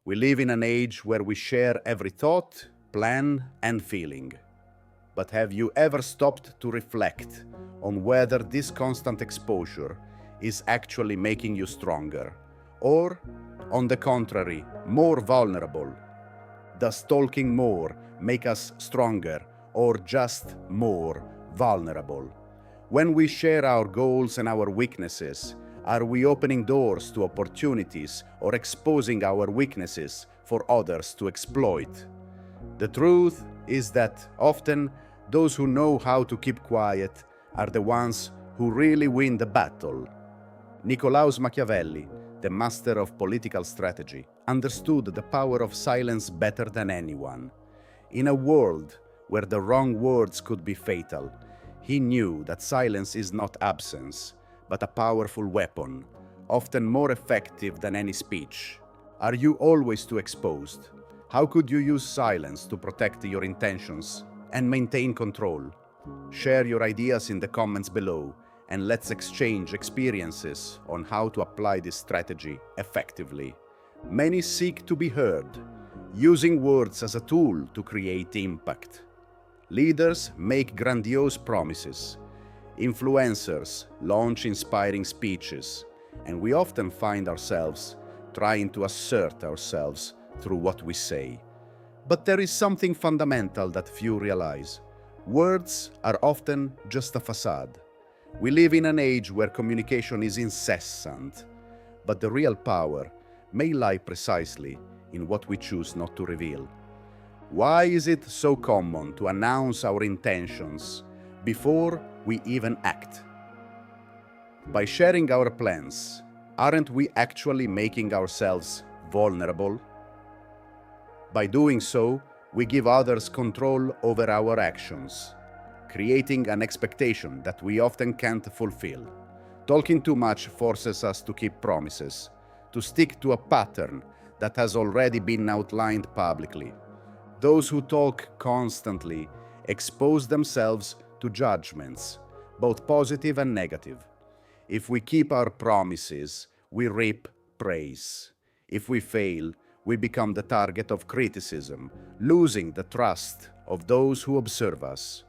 We live in an age where we share every thought, plan, and feeling. But have you ever stopped to reflect on whether this constant exposure is actually making you stronger? Or, on the contrary, more vulnerable? Does talking more make us stronger or just more vulnerable? When we share our goals and our weaknesses, are we opening doors to opportunities or exposing our weaknesses for others to exploit? The truth is that often those who know how to keep quiet are the ones who really win the battle. Niccolo Machiavelli, the master of political strategy, understood the power of silence better than anyone. In a world where the wrong words could be fatal, he knew that silence is not absence, but a powerful weapon, often more effective than any speech. Are you always too exposed? How could you use silence to protect your intentions and maintain control? Share your ideas in the comments below, and let's exchange experiences on how to apply this strategy effectively. Many seek to be heard, using words as a tool to create impact. Leaders make grandiose promises. Influencers launch inspiring speeches, and we often find ourselves trying to assert ourselves through what we say. But there is something fundamental that few realize. Words are often just a facade. We live in an age where communication is incessant, but the real power may lie precisely in what we choose not to reveal. Why is it so common to announce our intentions before we even act? By sharing our plans, aren't we actually making ourselves vulnerable? By doing so, we give others control over our actions, creating an expectation that we often can't fulfill. Talking too much forces us to keep promises, to stick to a pattern that has already been outlined publicly. Those who talk constantly expose themselves to judgments, both positive and negative. If we keep our promises, we reap praise. If we fail, we become the target of criticism, losing the trust of those who observe us.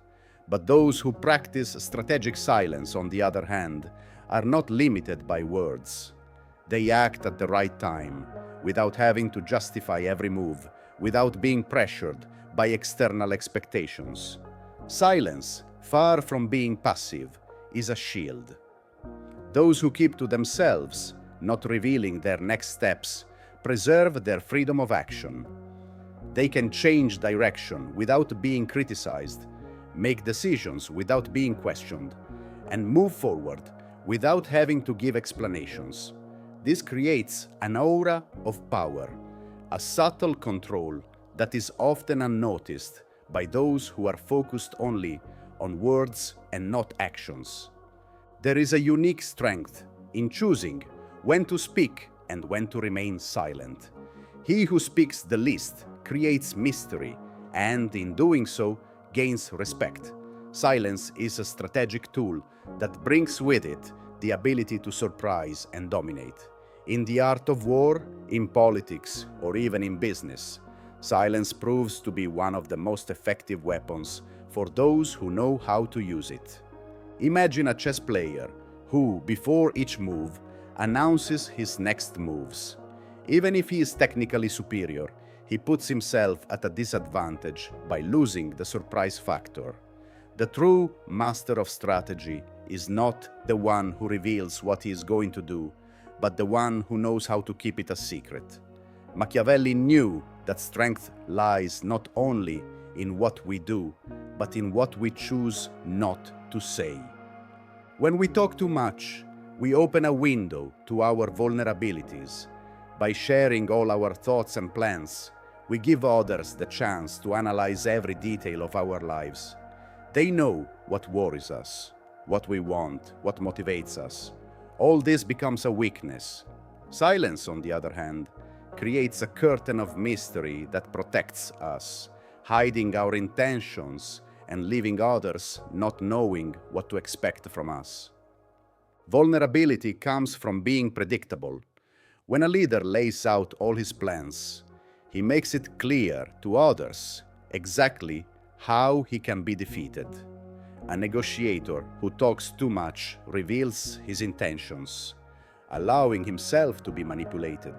But those who practice strategic silence, on the other hand, are not limited by words. They act at the right time, without having to justify every move, without being pressured by external expectations. Silence, far from being passive, is a shield. Those who keep to themselves, not revealing their next steps, preserve their freedom of action. They can change direction without being criticized, make decisions without being questioned, and move forward without having to give explanations. This creates an aura of power, a subtle control that is often unnoticed by those who are focused only on words and not actions. There is a unique strength in choosing when to speak and when to remain silent. He who speaks the least creates mystery, and in doing so, gains respect. Silence is a strategic tool that brings with it the ability to surprise and dominate. In the art of war, in politics, or even in business, silence proves to be one of the most effective weapons for those who know how to use it. Imagine a chess player who, before each move, announces his next moves. Even if he is technically superior, he puts himself at a disadvantage by losing the surprise factor. The true master of strategy is not the one who reveals what he is going to do, but the one who knows how to keep it a secret. Machiavelli knew that strength lies not only in what we do, but in what we choose not to say. When we talk too much, we open a window to our vulnerabilities. By sharing all our thoughts and plans, we give others the chance to analyze every detail of our lives. They know what worries us, what we want, what motivates us. All this becomes a weakness. Silence, on the other hand, creates a curtain of mystery that protects us, hiding our intentions and leaving others not knowing what to expect from us. Vulnerability comes from being predictable. When a leader lays out all his plans, He makes it clear to others exactly how he can be defeated. A negotiator who talks too much reveals his intentions, allowing himself to be manipulated.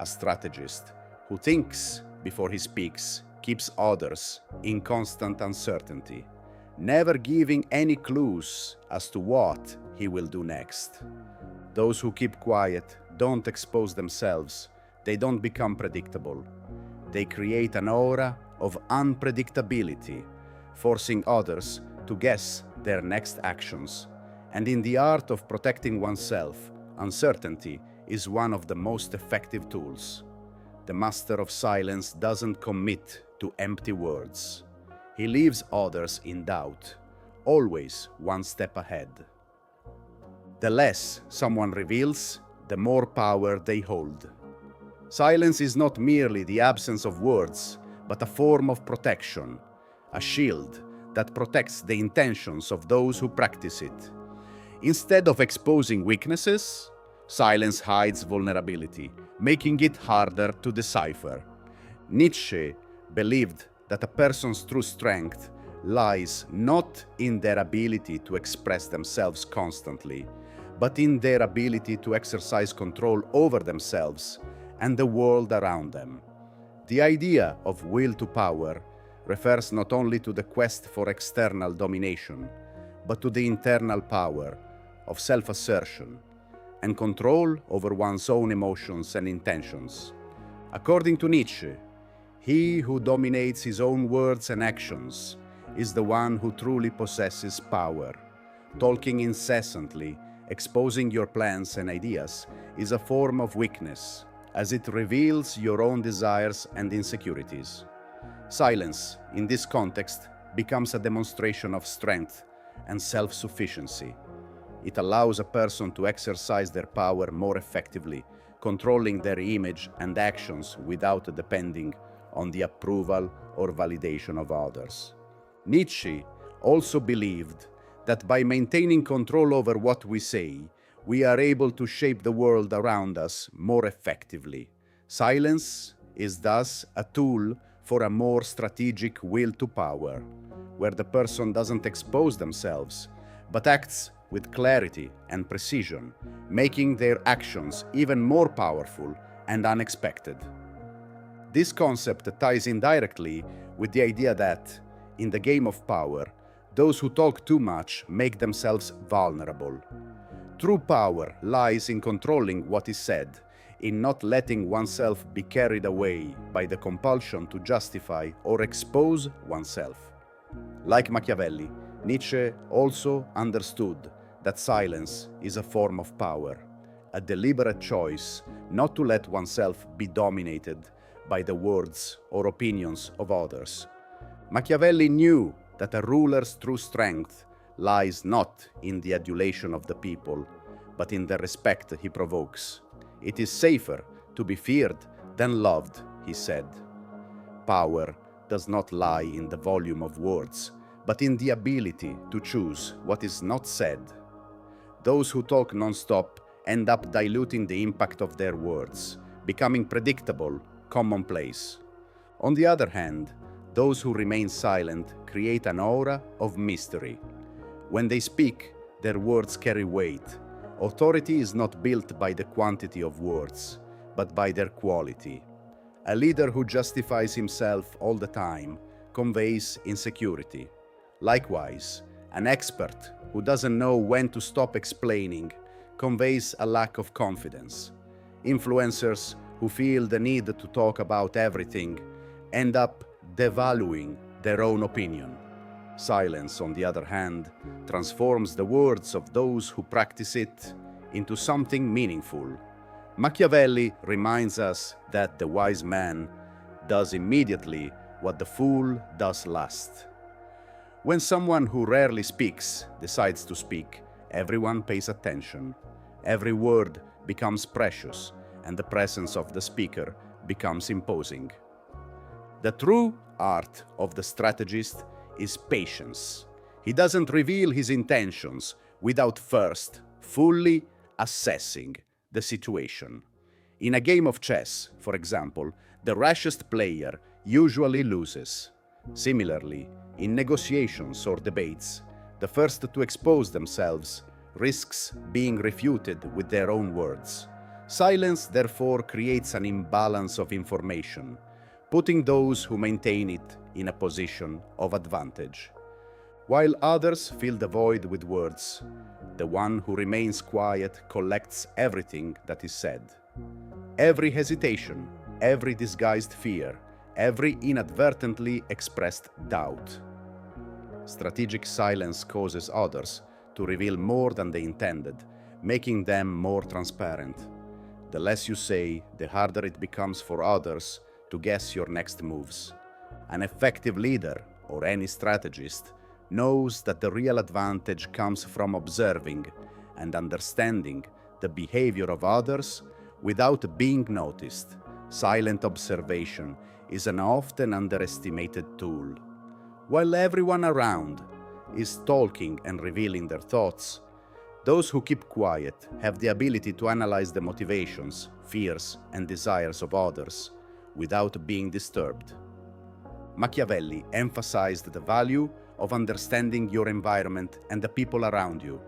A strategist who thinks before he speaks keeps others in constant uncertainty, never giving any clues as to what he will do next. Those who keep quiet don't expose themselves, they don't become predictable. They create an aura of unpredictability, forcing others to guess their next actions. And in the art of protecting oneself, uncertainty is one of the most effective tools. The master of silence doesn't commit to empty words. He leaves others in doubt, always one step ahead. The less someone reveals, the more power they hold. Silence is not merely the absence of words, but a form of protection, a shield that protects the intentions of those who practice it. Instead of exposing weaknesses, silence hides vulnerability, making it harder to decipher. Nietzsche believed that a person's true strength lies not in their ability to express themselves constantly, but in their ability to exercise control over themselves and the world around them. The idea of will to power refers not only to the quest for external domination, but to the internal power of self-assertion and control over one's own emotions and intentions. According to Nietzsche, he who dominates his own words and actions is the one who truly possesses power. Talking incessantly, exposing your plans and ideas, is a form of weakness, as it reveals your own desires and insecurities. Silence, in this context, becomes a demonstration of strength and self-sufficiency. It allows a person to exercise their power more effectively, controlling their image and actions without depending on the approval or validation of others. Nietzsche also believed that by maintaining control over what we say, we are able to shape the world around us more effectively. Silence is thus a tool for a more strategic will to power, where the person doesn't expose themselves, but acts with clarity and precision, making their actions even more powerful and unexpected. This concept ties in directly with the idea that, in the game of power, those who talk too much make themselves vulnerable. True power lies in controlling what is said, in not letting oneself be carried away by the compulsion to justify or expose oneself. Like Machiavelli, Nietzsche also understood that silence is a form of power, a deliberate choice not to let oneself be dominated by the words or opinions of others. Machiavelli knew that a ruler's true strength lies not in the adulation of the people, but in the respect he provokes. It is safer to be feared than loved, he said. Power does not lie in the volume of words, but in the ability to choose what is not said. Those who talk non-stop end up diluting the impact of their words, becoming predictable, commonplace. On the other hand, those who remain silent create an aura of mystery. When they speak, their words carry weight. Authority is not built by the quantity of words, but by their quality. A leader who justifies himself all the time conveys insecurity. Likewise, an expert who doesn't know when to stop explaining conveys a lack of confidence. Influencers who feel the need to talk about everything end up devaluing their own opinion. Silence, on the other hand, transforms the words of those who practice it into something meaningful. Machiavelli reminds us that the wise man does immediately what the fool does last. When someone who rarely speaks decides to speak, everyone pays attention. Every word becomes precious, and the presence of the speaker becomes imposing. The true art of the strategist is patience. He doesn't reveal his intentions without first fully assessing the situation. In a game of chess, for example, the rashest player usually loses. Similarly, in negotiations or debates, the first to expose themselves risks being refuted with their own words. Silence, therefore, creates an imbalance of information, putting those who maintain it in a position of advantage. While others fill the void with words, the one who remains quiet collects everything that is said. Every hesitation, every disguised fear, every inadvertently expressed doubt. Strategic silence causes others to reveal more than they intended, making them more transparent. The less you say, the harder it becomes for others to guess your next moves. An effective leader, or any strategist, knows that the real advantage comes from observing and understanding the behavior of others without being noticed. Silent observation is an often underestimated tool. While everyone around is talking and revealing their thoughts, those who keep quiet have the ability to analyze the motivations, fears, and desires of others without being disturbed. Machiavelli emphasized the value of understanding your environment and the people around you.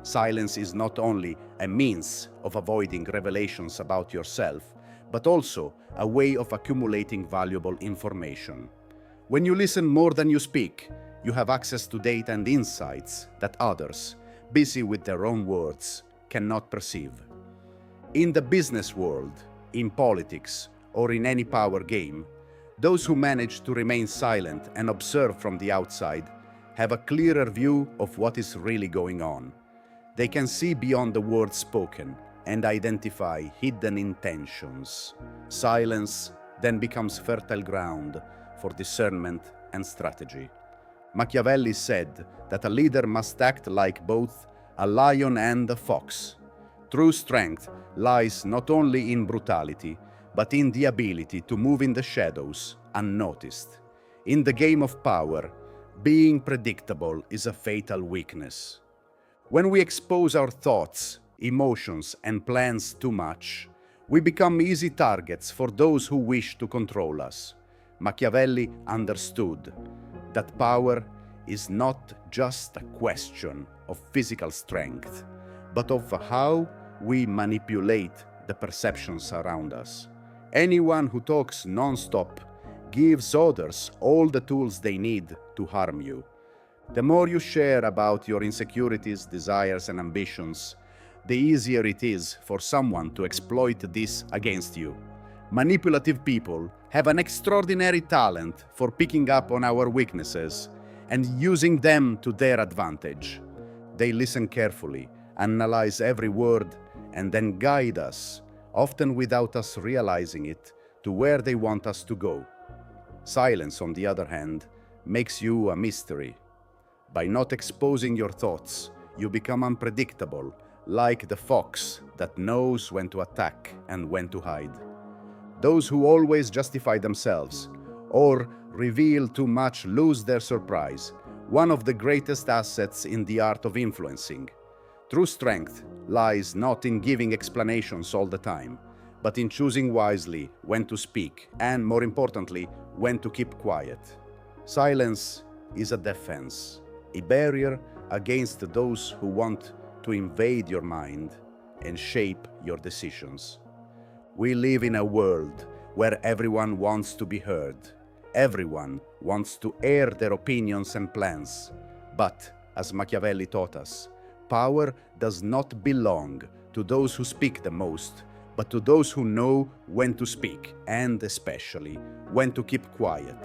Silence is not only a means of avoiding revelations about yourself, but also a way of accumulating valuable information. When you listen more than you speak, you have access to data and insights that others, busy with their own words, cannot perceive. In the business world, in politics, or in any power game, those who manage to remain silent and observe from the outside have a clearer view of what is really going on. They can see beyond the words spoken and identify hidden intentions. Silence then becomes fertile ground for discernment and strategy. Machiavelli said that a leader must act like both a lion and a fox. True strength lies not only in brutality, but in the ability to move in the shadows unnoticed. In the game of power, being predictable is a fatal weakness. When we expose our thoughts, emotions, and plans too much, we become easy targets for those who wish to control us. Machiavelli understood that power is not just a question of physical strength, but of how we manipulate the perceptions around us. Anyone who talks non-stop gives others all the tools they need to harm you. The more you share about your insecurities, desires, and ambitions, the easier it is for someone to exploit this against you. Manipulative people have an extraordinary talent for picking up on our weaknesses and using them to their advantage. They listen carefully, analyze every word, and then guide us, often without us realizing it, to where they want us to go. Silence, on the other hand, makes you a mystery. By not exposing your thoughts, you become unpredictable, like the fox that knows when to attack and when to hide. Those who always justify themselves or reveal too much lose their surprise, one of the greatest assets in the art of influencing. True strength lies not in giving explanations all the time, but in choosing wisely when to speak and, more importantly, when to keep quiet. Silence is a defense, a barrier against those who want to invade your mind and shape your decisions. We live in a world where everyone wants to be heard. Everyone wants to air their opinions and plans. But, as Machiavelli taught us, power does not belong to those who speak the most, but to those who know when to speak and especially when to keep quiet.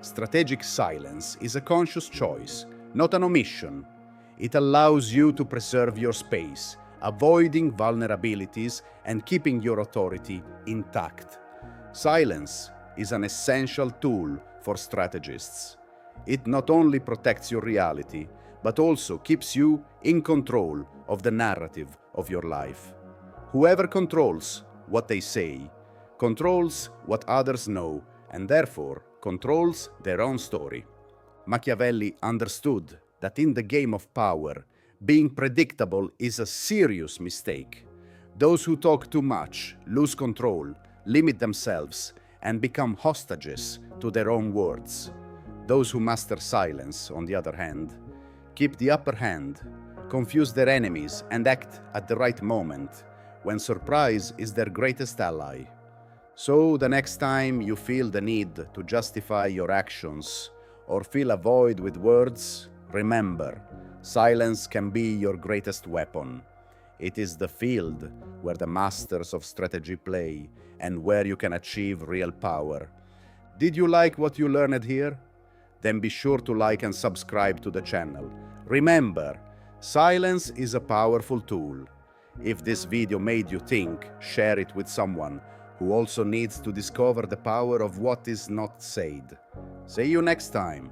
Strategic silence is a conscious choice, not an omission. It allows you to preserve your space, avoiding vulnerabilities and keeping your authority intact. Silence is an essential tool for strategists. It not only protects your reality, but also keeps you in control of the narrative of your life. Whoever controls what they say, controls what others know, and therefore controls their own story. Machiavelli understood that in the game of power, being predictable is a serious mistake. Those who talk too much lose control, limit themselves, and become hostages to their own words. Those who master silence, on the other hand, keep the upper hand, confuse their enemies, and act at the right moment, when surprise is their greatest ally. So the next time you feel the need to justify your actions or fill a void with words, remember, silence can be your greatest weapon. It is the field where the masters of strategy play and where you can achieve real power. Did you like what you learned here? Then be sure to like and subscribe to the channel. Remember, silence is a powerful tool. If this video made you think, share it with someone who also needs to discover the power of what is not said. See you next time.